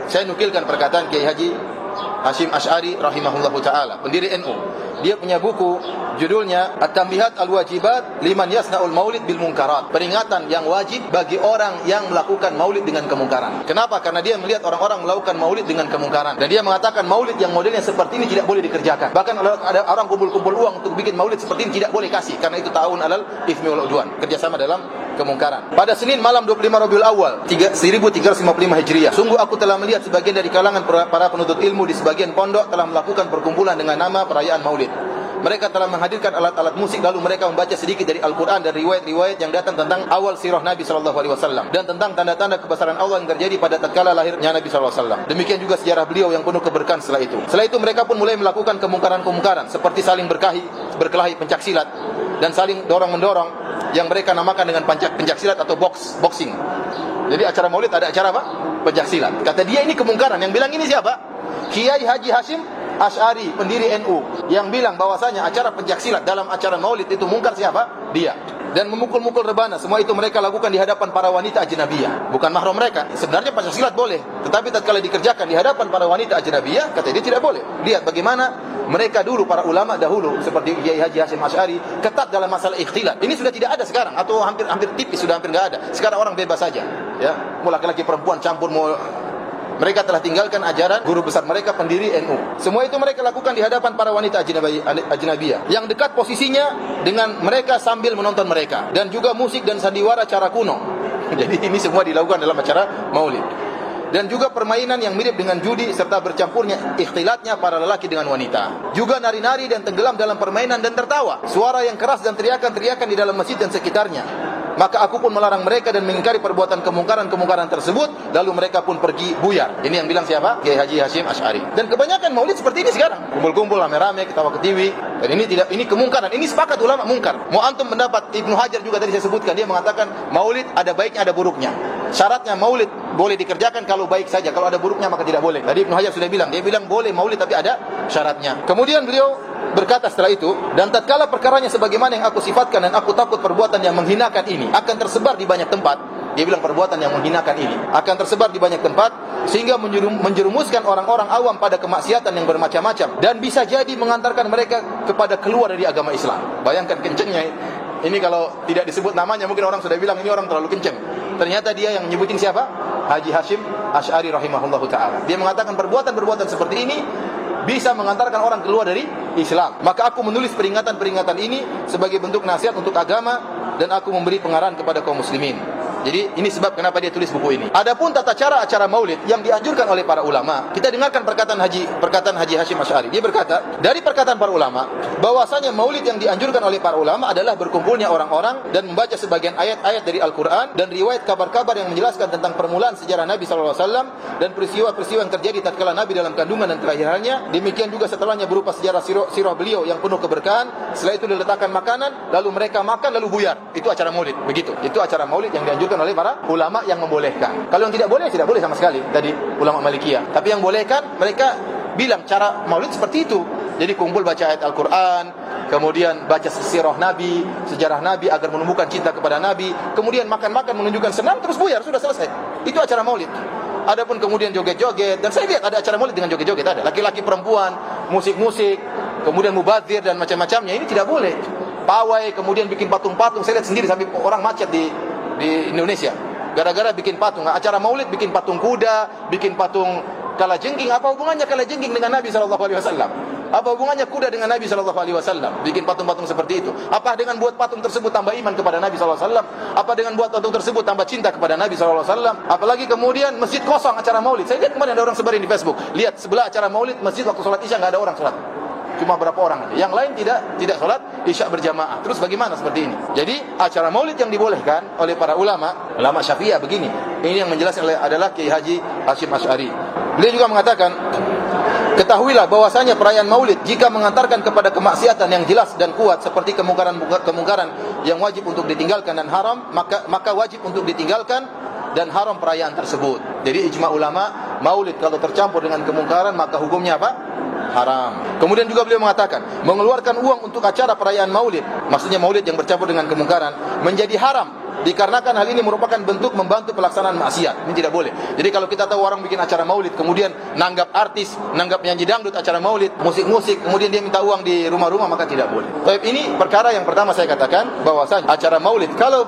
Saya nukilkan perkataan Kiai Haji Hashim Asy'ari rahimahullahu taala, pendiri NU. Dia punya buku judulnya At-Tanbihat Al-Wajibat Liman Yasna'ul Maulid Bil Munkarat. Peringatan yang wajib bagi orang yang melakukan maulid dengan kemungkaran. Kenapa? Karena dia melihat orang-orang melakukan maulid dengan kemungkaran. Dan dia mengatakan maulid yang modelnya seperti ini tidak boleh dikerjakan. Bahkan ada orang kumpul-kumpul uang untuk bikin maulid seperti ini tidak boleh kasih, karena itu ta'awun alal itsmi wal udwan, kerjasama dalam kemungkaran. Pada Senin malam 25 Rabiul Awal 1355 Hijriah, sungguh aku telah melihat sebagian dari kalangan para penuntut ilmu di sebagian pondok telah melakukan perkumpulan dengan nama perayaan maulid. Mereka telah menghadirkan alat-alat musik, lalu mereka membaca sedikit dari Al-Quran dan riwayat-riwayat yang datang tentang awal sirah Nabi SAW dan tentang tanda-tanda kebesaran Allah yang terjadi pada tatkala lahirnya Nabi SAW. Demikian juga sejarah beliau yang penuh keberkahan setelah itu. Setelah itu mereka pun mulai melakukan kemungkaran-kemungkaran seperti saling berkelahi pencaksilat dan saling dorong-mendorong yang mereka namakan dengan pencaksilat atau boxing. Jadi acara maulid ada acara apa? Pencaksilat. Kata dia ini kemungkaran. Yang bilang ini siapa? Kiai Haji Hashim Asy'ari, pendiri NU, yang bilang bahwasanya acara pencaksilat dalam acara maulid itu mungkar siapa? Dia. Dan memukul-mukul rebana, semua itu mereka lakukan di hadapan para wanita ajnabiyah, bukan mahram mereka. Sebenarnya pencaksilat boleh, tetapi tatkala dikerjakan di hadapan para wanita ajnabiyah, kata dia tidak boleh. Lihat bagaimana mereka dulu, para ulama dahulu seperti Kiai Haji Hashim Asy'ari ketat dalam masalah ikhtilat. Ini sudah tidak ada sekarang, atau hampir tipis, sudah hampir enggak ada. Sekarang orang bebas saja, ya. Mau laki-laki perempuan campur, mau. Mereka telah tinggalkan ajaran guru besar mereka, pendiri NU. Semua itu mereka lakukan di hadapan para wanita ajnabiyah yang dekat posisinya dengan mereka sambil menonton mereka, dan juga musik dan sandiwara cara kuno. Jadi ini semua dilakukan dalam acara maulid. Dan juga permainan yang mirip dengan judi serta bercampurnya ikhtilatnya para lelaki dengan wanita. Juga nari-nari dan tenggelam dalam permainan dan tertawa. Suara yang keras dan teriakan-teriakan di dalam masjid dan sekitarnya. Maka aku pun melarang mereka dan mengingkari perbuatan kemungkaran-kemungkaran tersebut. Lalu mereka pun pergi buyar. Ini yang bilang siapa? Kiai Haji Hashim Asy'ari. Dan kebanyakan maulid seperti ini sekarang. Kumpul-kumpul rame-rame, ketawa ketiwi. Dan ini kemungkaran. Ini sepakat ulama mungkar. Mau antum mendapat Ibnu Hajar juga tadi saya sebutkan, dia mengatakan maulid ada baiknya ada buruknya. Syaratnya maulid boleh dikerjakan kalau baik saja. Kalau ada buruknya maka tidak boleh. Tadi Ibnu Hajar sudah bilang, dia bilang boleh maulid tapi ada syaratnya. Kemudian beliau berkata setelah itu, dan tatkala perkaranya sebagaimana yang aku sifatkan dan aku takut perbuatan yang menghinakan ini akan tersebar di banyak tempat. Dia bilang perbuatan yang menghinakan ini akan tersebar di banyak tempat sehingga menjerumuskan orang-orang awam pada kemaksiatan yang bermacam-macam dan bisa jadi mengantarkan mereka kepada keluar dari agama Islam. Bayangkan kencengnya. Ini kalau tidak disebut namanya mungkin orang sudah bilang ini orang terlalu kenceng. Ternyata dia yang nyebutin siapa? Haji Hashim Asy'ari rahimahullahu taala. Dia mengatakan perbuatan-perbuatan seperti ini bisa mengantarkan orang keluar dari Islam. Maka aku menulis peringatan-peringatan ini sebagai bentuk nasihat untuk agama dan aku memberi pengarahan kepada kaum muslimin. Jadi ini sebab kenapa dia tulis buku ini. Adapun tata cara acara maulid yang dianjurkan oleh para ulama, kita dengarkan perkataan Haji Hashim Asy'ari. Dia berkata, dari perkataan para ulama, bahwasanya maulid yang dianjurkan oleh para ulama adalah berkumpulnya orang-orang dan membaca sebagian ayat-ayat dari Al-Quran dan riwayat kabar-kabar yang menjelaskan tentang permulaan sejarah Nabi SAW dan peristiwa-peristiwa yang terjadi tatkala Nabi dalam kandungan dan kelahirannya. Demikian juga setelahnya berupa sejarah sirah beliau yang penuh keberkahan. Setelah itu diletakkan makanan, lalu mereka makan lalu buyar. Itu acara maulid, begitu. Itu acara maulid yang dianjurkan oleh para ulama yang membolehkan. Kalau yang tidak boleh sama sekali. Tadi ulama Malikiyah. Tapi yang bolehkan, mereka bilang cara maulid seperti itu. Jadi kumpul baca ayat Al-Quran, kemudian baca sirah Nabi, sejarah Nabi agar menumbuhkan cinta kepada Nabi, kemudian makan-makan menunjukkan senang, terus buyar, sudah selesai. Itu acara maulid. Adapun kemudian joget-joget, dan saya lihat ada acara maulid dengan joget-joget, ada laki-laki perempuan, musik-musik, kemudian mubadzir dan macam-macamnya, ini tidak boleh. Pawai, kemudian bikin patung-patung, saya lihat sendiri sampai orang macet di Indonesia gara-gara bikin patung. Acara maulid bikin patung kuda, bikin patung kalajengking. Apa hubungannya kalajengking dengan Nabi SAW? Apa hubungannya kuda dengan Nabi SAW? Bikin patung-patung seperti itu. Apa dengan buat patung tersebut tambah iman kepada Nabi SAW? Apa dengan buat patung tersebut tambah cinta kepada Nabi SAW? Apalagi kemudian masjid kosong acara maulid. Saya lihat kemarin ada orang sebarin di Facebook, lihat sebelah acara maulid masjid waktu sholat isya nggak ada orang sholat, cuma berapa orang. Yang lain tidak sholat isya berjamaah. Terus bagaimana seperti ini? Jadi acara maulid yang dibolehkan oleh para ulama Syafi'iyah begini. Ini yang menjelaskan adalah Kiai Haji Hashim Asy'ari. Beliau juga mengatakan, ketahuilah bahwasanya perayaan maulid jika mengantarkan kepada kemaksiatan yang jelas dan kuat seperti kemungkaran yang wajib untuk ditinggalkan dan haram, maka wajib untuk ditinggalkan dan haram perayaan tersebut. Jadi ijma ulama, maulid kalau tercampur dengan kemungkaran maka hukumnya apa? Haram. Kemudian juga beliau mengatakan, mengeluarkan uang untuk acara perayaan maulid, maksudnya maulid yang bercampur dengan kemungkaran, menjadi haram dikarenakan hal ini merupakan bentuk membantu pelaksanaan maksiat. Ini tidak boleh. Jadi kalau kita tahu orang bikin acara maulid, kemudian nanggap artis, nanggap nyanyi dangdut acara maulid, musik-musik, kemudian dia minta uang di rumah-rumah, maka tidak boleh. Baik, ini perkara yang pertama saya katakan bahwasanya acara maulid kalau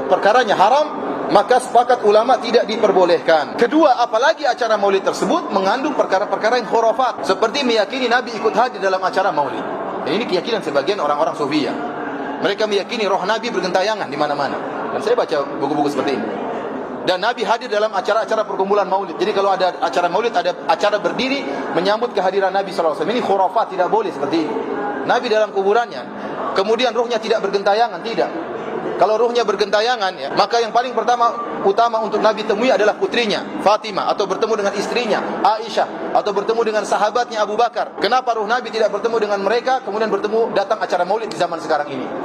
perkaranya haram, maka sepakat ulama tidak diperbolehkan. Kedua, apalagi acara maulid tersebut mengandung perkara-perkara yang khurafat, seperti meyakini Nabi ikut hadir dalam acara maulid. Dan ini keyakinan sebagian orang-orang Sufiyah. Mereka meyakini roh Nabi bergentayangan di mana-mana. Dan saya baca buku-buku seperti ini. Dan Nabi hadir dalam acara-acara perkumpulan maulid. Jadi kalau ada acara maulid, ada acara berdiri menyambut kehadiran Nabi SAW. Ini khurafat, tidak boleh seperti ini. Nabi dalam kuburannya, kemudian rohnya tidak bergentayangan, tidak. Kalau rohnya bergentayangan, ya, maka yang paling utama untuk Nabi temui adalah putrinya Fatimah, atau bertemu dengan istrinya Aisyah, atau bertemu dengan sahabatnya Abu Bakar. Kenapa roh Nabi tidak bertemu dengan mereka, kemudian datang acara maulid di zaman sekarang ini?